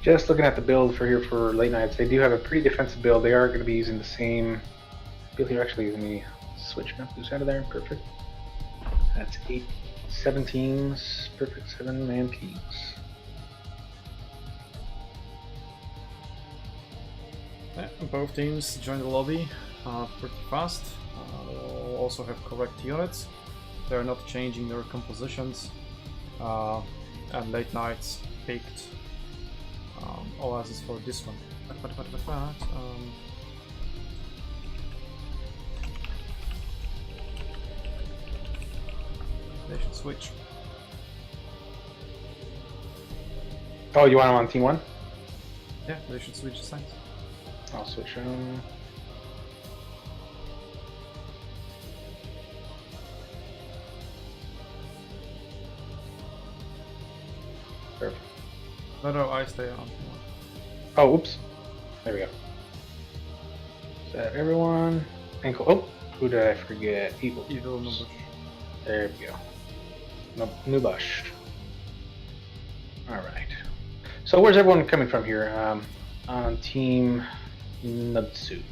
Just looking at the build for here for late nights, they do have a pretty defensive build. They are going to be using the same build here. Actually, let me switch NUBTZU out of there. Perfect. That's 7 teams. Perfect 7-man teams. Yeah, both teams join the lobby pretty fast. They'll also have correct units. They're not changing their compositions. And late nights picked Oasis for this one. They should switch. Oh, you want them on team 1? Yeah, they should switch sides. I'll switch them. Perfect. No, I stay on. Oh, oops. There we go. Set everyone. Ankle. Oh, who did I forget? Evil. Evil NUBTZU. There we go. NUBTZU. Alright. So where's everyone coming from here? On team NUBTZU.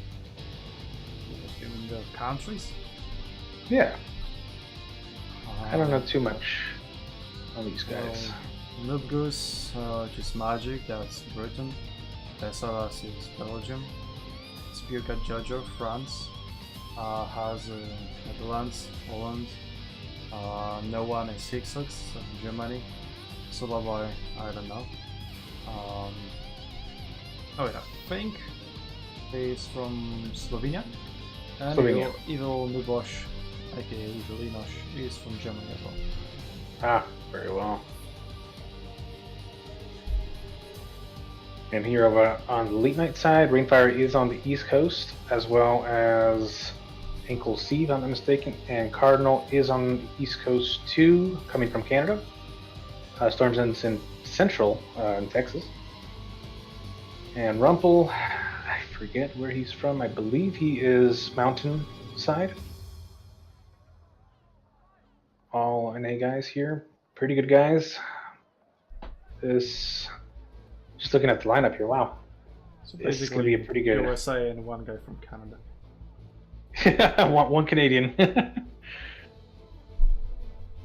In the countries? Yeah. I don't know too much on these guys. NUBTZU, just Magic, that's Britain. SRS is Belgium. Spearcat Judger, France. Has Netherlands, Holland. No one is Hixox, Germany. Sulaboy, I don't know. Oh yeah, I think he's from Slovenia. And Slovenia. Evil NUBTZU, aka Evil Enosh, is from Germany as well. Ah, very well. And here over on the late night side, Rainfire is on the East Coast, as well as Ankle C, if I'm not mistaken, and Cardinal is on the East Coast too, coming from Canada. Storm's in Central in Texas. And Rumple, I forget where he's from. I believe he is Mountain side. All NA guys here, pretty good guys. Just looking at the lineup here, wow. So this is basically, going to be a pretty good. USA and one guy from Canada. one Canadian.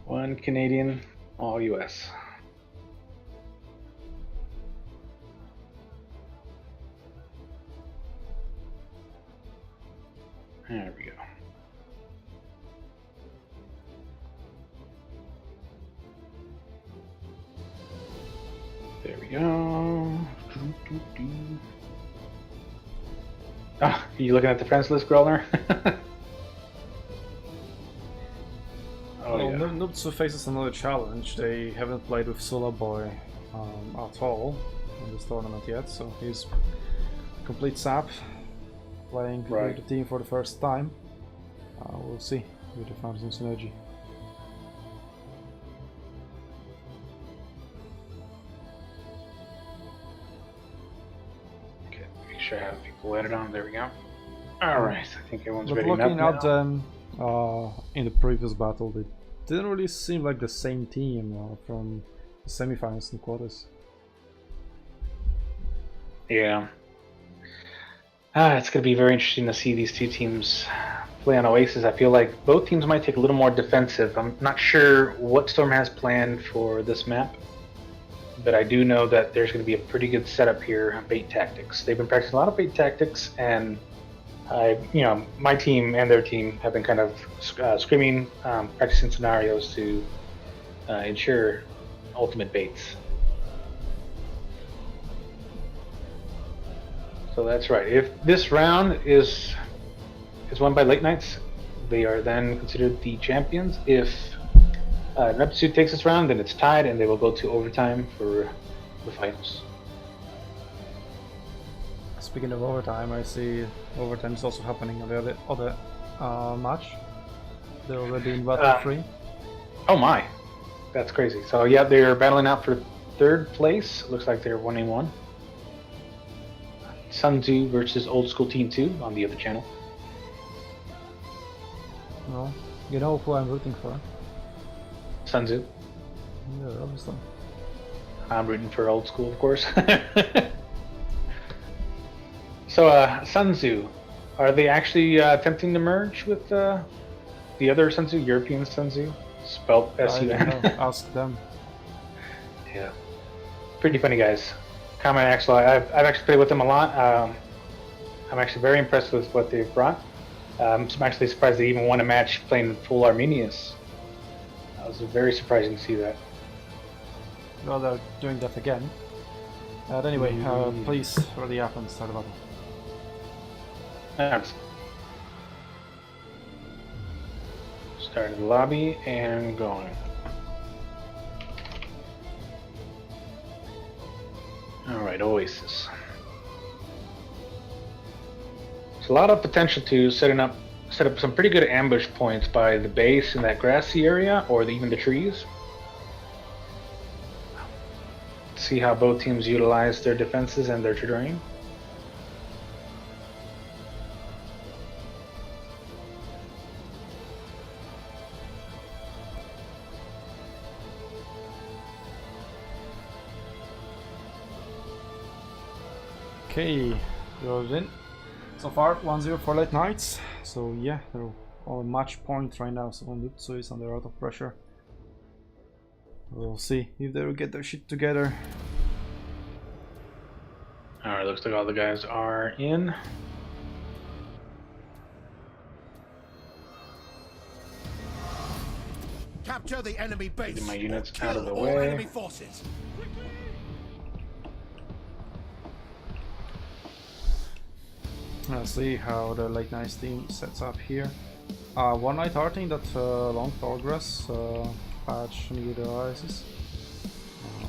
One Canadian, all US. There we go. There we go. Ah, are you looking at the friends list, Growler? Well, yeah. NUBTZU faces another challenge. They haven't played with Sulaboy at all in this tournament yet, so he's complete sap, playing with the team for the first time. We'll see if they found some synergy. Okay, make sure I have people added on. There we go. Alright, I think everyone's ready. Looking at them in the previous battle, they didn't really seem like the same team from the semifinals and quarters. Yeah. It's going to be very interesting to see these two teams play on Oasis. I feel like both teams might take a little more defensive. I'm not sure what Storm has planned for this map, but I do know that there's going to be a pretty good setup here on bait tactics. They've been practicing a lot of bait tactics, and my team and their team have been kind of screaming, practicing scenarios to ensure ultimate baits. So that's right. If this round is won by late nights, they are then considered the champions. If NUBTZU takes this round, then it's tied, and they will go to overtime for the finals. Speaking of overtime, I see overtime is also happening on the other match. They're already in battle 3. Oh my, that's crazy. So yeah, they're battling out for 3rd place. Looks like they're 1-1. SUNTZU versus Old School Team 2 on the other channel. No, you know who I'm rooting for? SUNTZU. Yeah, obviously. I'm rooting for old school, of course. So, SUNTZU, are they actually attempting to merge with the other SUNTZU, European SUNTZU, spelled SUN? I don't know. Ask them. Yeah, pretty funny guys. Common Axel, I've actually played with them a lot. I'm actually very impressed with what they've brought. I'm actually surprised they even won a match playing full Arminius. That was very surprising to see that. Well, they're doing that again. But anyway, please, ready up and start the battle. Thanks. Starting the lobby and going. Alright, Oasis. There's a lot of potential to set up some pretty good ambush points by the base in that grassy area, or even the trees. See how both teams utilize their defenses and their terrain. Okay, you're in. So far, 1-0 for late nights. So yeah, they're on a match point right now. So NUBTZU is under a lot of pressure. We'll see if they will get their shit together. Alright, looks like all the guys are in. Capture the enemy base. Getting my units Kill out of the all way. enemy forces. Let's see how the late night team sets up here. One night arting that long progress patch near the oasis.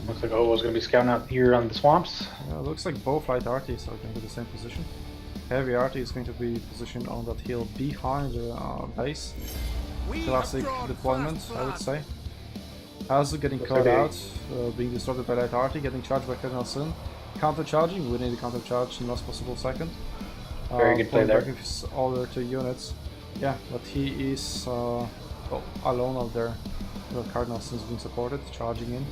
Looks like Ovo's going to be scouting out here on the swamps. Looks like both light arties are going to the same position. Heavy arty is going to be positioned on that hill behind the base. Classic deployment, I would say. SUNTZU getting caught out, being disrupted by light arty, getting charged by Colonel Sun. Counter charging, winning the counter charge in the last possible second. Very good play there. His other 2 units. Yeah, but he is alone out there. The Cardinal Sun is being supported, charging in.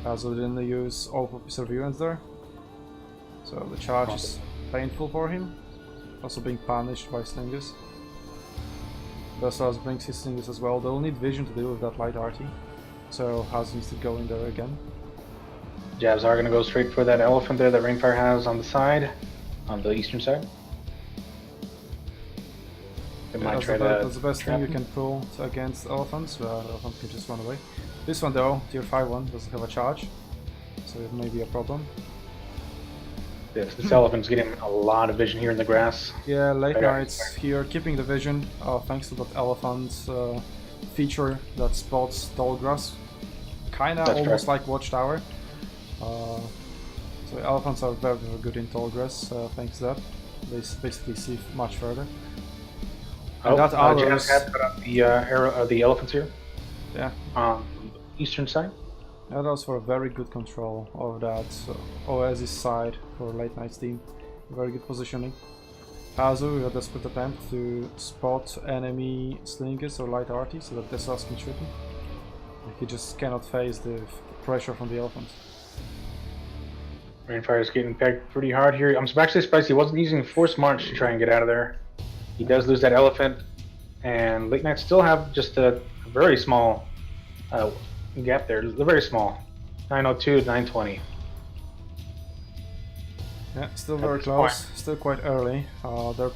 SUNTZU didn't use all of his units there. So the charge is painful for him. Also being punished by Slingus. SUNTZU brings his Slingus as well. They'll need vision to deal with that light arty. So SUNTZU needs to go in there again. Jabs are going to go straight for that elephant there that Rainfire has on the side, on the eastern side. They might try that's the best thing you can pull against elephants, but elephant can just run away. This one though, tier 5 one, doesn't have a charge, so it may be a problem. Yes, this elephant's getting a lot of vision here in the grass. Yeah, late nights here, keeping the vision, thanks to that elephant feature that spots tall grass. Kinda almost like Watchtower. So elephants are very, very good in tall grass, thanks to that. They basically see much further. And that Jabs had put up the elephants here. Yeah. Eastern side. That was for a very good control of that Oasis side for late night team. Very good positioning. SUNTZU with a desperate attempt to spot enemy Slingus or light arty so that Desas can shoot him. He just cannot face the pressure from the elephant. Rainfire is getting pegged pretty hard here. I'm actually surprised he wasn't using Force March to try and get out of there. He does lose that elephant, and Late Night still have just a very small gap there. They're very small. 902 to 920. Yeah, still very close. Still quite early. They're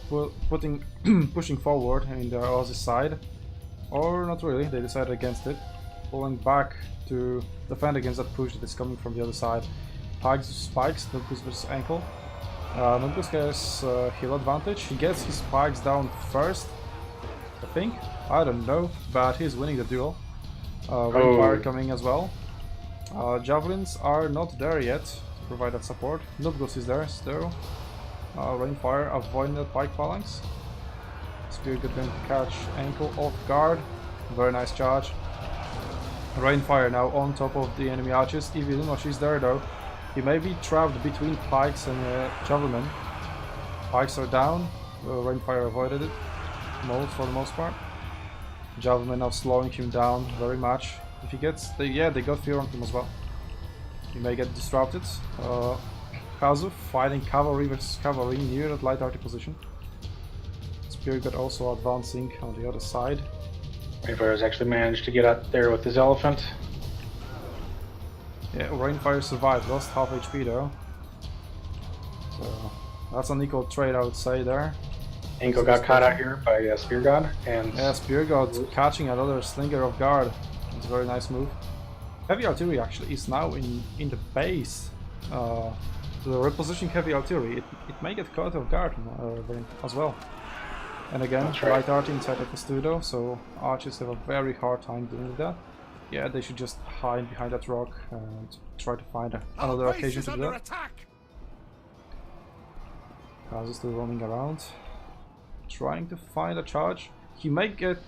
pushing forward in their Oasis side, or not really. They decided against it, pulling back to defend against that push that is coming from the other side. Spikes, NUBTZU versus ankle. NUBTZU has heal advantage. He gets his spikes down first, I think. I don't know, but he's winning the duel. Rainfire coming as well. Javelins are not there yet to provide that support. NUBTZU is there still. Rainfire avoiding the pike phalanx. Spirit going to catch ankle off guard. Very nice charge. Rainfire now on top of the enemy archers. Evilino, she's there though. He may be trapped between pikes and javelin. Pikes are down. Rainfire avoided it for the most part. Javelin now slowing him down very much. If he gets, they got fear on him as well. He may get disrupted. Kazu fighting cavalry versus cavalry near that light arty position. Spear God also advancing on the other side. Rainfire's actually managed to get out there with his elephant. Yeah, Rainfire survived, lost half HP though. So that's an equal trade, I would say there. Inko got caught out here by Spear God, and yeah, Spear God catching another Slinger of Guard. It's a very nice move. Heavy artillery actually is now in the base. The repositioning heavy artillery, it may get caught off guard as well. And again, light arty inside of the studio, so archers have a very hard time dealing with that. Yeah, they should just hide behind that rock and try to find another occasion to do that. Kaz is still roaming around, trying to find a charge. He may get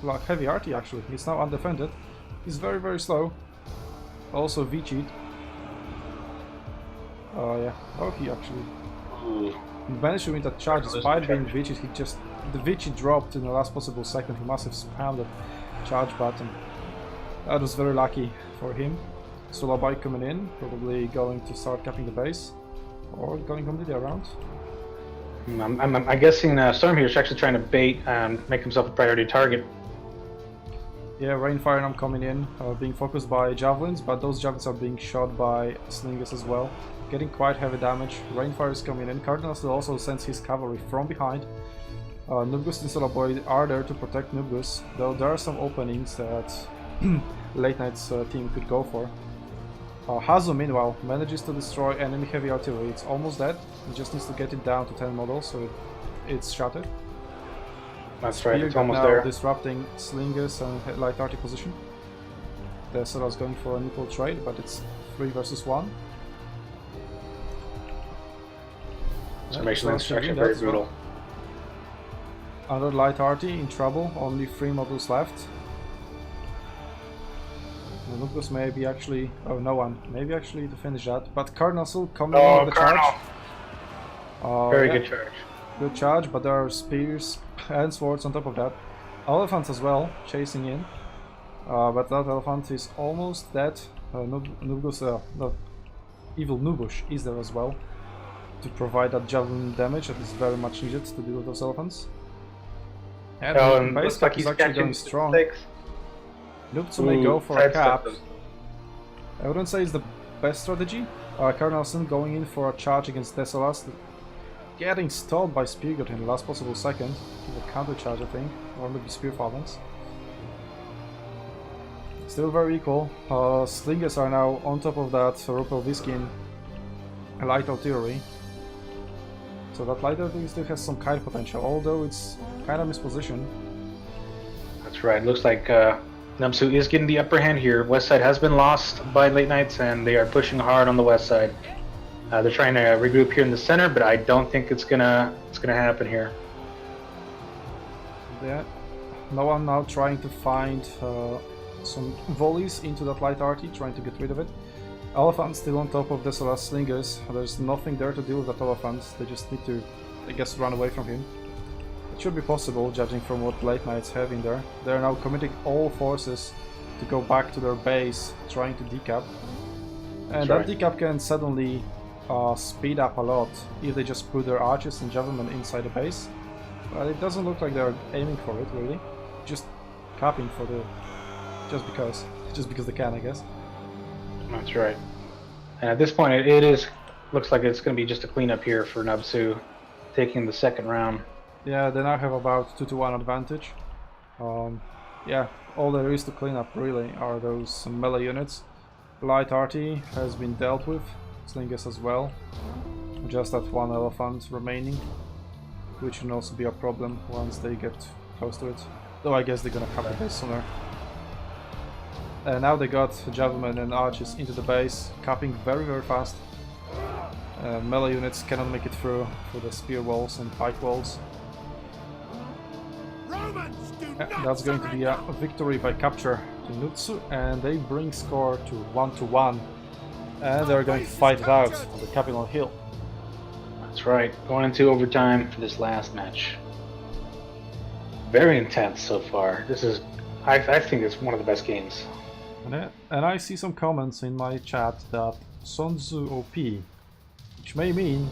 like heavy arty actually. He's now undefended. He's very, very slow. Also V-cheat. Yeah. Oh, he actually managed to win that charge despite being V-cheat. The V-cheat dropped in the last possible second. He must have spammed the charge button. That was very lucky for him. Sulabai coming in, probably going to start capping the base, or going completely around. I'm guessing Storm here is actually trying to bait and make himself a priority target. Yeah, Rainfire now coming in, being focused by javelins, but those javelins are being shot by slingers as well, getting quite heavy damage. Rainfire is coming in. Cardinal still also sends his cavalry from behind. NUBTZU and Solaboy are there to protect NUBTZU, though there are some openings that Late Night's team could go for. Hazu, meanwhile, manages to destroy enemy heavy artillery. It's almost dead. He just needs to get it down to 10 models, so it's shattered. That's right, it's almost there. Disrupting slingers and light arty position. Desola's going for an equal trade, but it's 3 versus 1. Formation instruction very brutal. Another light arty in trouble, only 3 models left. NUBTZU maybe actually, oh no one, maybe actually to finish that, but Cardinal still coming in with the charge. Very good charge. Good charge, but there are spears and swords on top of that. Elephants as well, chasing in. But that elephant is almost dead. The evil Nubush is there as well to provide that javelin damage that is very much needed to deal with those elephants. And the base cap is actually going strong. NUBTZU may go for a cap. I wouldn't say it's the best strategy. Carnelson going in for a charge against Desolas, getting stalled by Spear God in the last possible second. With a counter charge, I think, or maybe Spear Phalanx. Still very equal. Slingers are now on top of that Rupel Viskin light artillery. So that light artillery still has some kind of potential, although it's kind of mispositioned. That's right. Looks like NUBTZU is getting the upper hand here. West side has been lost by Late Nights, and they are pushing hard on the west side. They're trying to regroup here in the center, but I don't think it's gonna happen here. Yeah, no one now trying to find some volleys into that light arty, trying to get rid of it. Elephant still on top of Desola's slingers. There's nothing there to deal with that elephant. They just need to, I guess, run away from him. It should be possible, judging from what Late Nights have in there. They're now committing all forces to go back to their base, trying to decap. And that decap can suddenly speed up a lot if they just put their archers and javelin inside the base. But it doesn't look like they're aiming for it, really. Just capping for the... just because they can, I guess. That's right. And at this point, it looks like it's going to be just a cleanup here for NUBTZU, taking the second round. Yeah, they now have about 2-1 advantage. Yeah, all there is to clean up really are those melee units. Light arty has been dealt with, slingers as well. Just that one elephant remaining, which can also be a problem once they get close to it. Though I guess they're gonna have the base sooner. Now they got javelin and archers into the base, capping very, very fast. Melee units cannot make it through for the spear walls and pike walls. That's going to be a victory by capture to NUBTZU, and they bring score to 1-1. And they're going to fight it out on the Capitol Hill. That's right, going into overtime for this last match. Very intense so far. This is, I think it's one of the best games. And I see some comments in my chat that SUNTZU OP, which may mean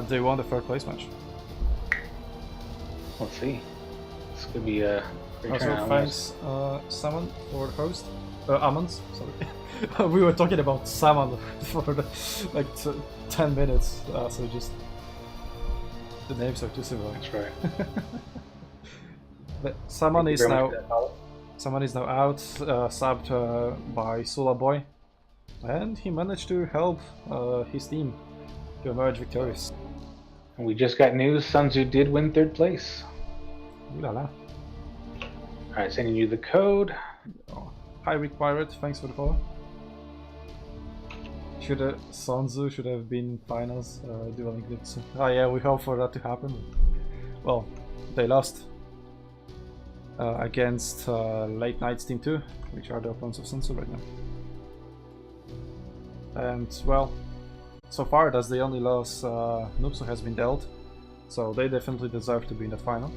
they won the third place match. Let's see. This could be a great Also, turnout. thanks Salmon for the host. Ammons, sorry. We were talking about Salmon for like 10 minutes, so just the names are too similar. That's right. But Salmon is now out, subbed by Sula Boy, and he managed to help his team to emerge victorious. And we just got news, SUNTZU did win third place. Ooh la la. Alright, sending you the code. Oh, hi Rick Pirate, thanks for the follow. SUNTZU should have been in finals dueling NUBTZU. Oh yeah, we hope for that to happen. Well, they lost against Late Nights Team 2, which are the opponents of SUNTZU right now. And well, so far that's the only loss NUBTZU has been dealt, so they definitely deserve to be in the final.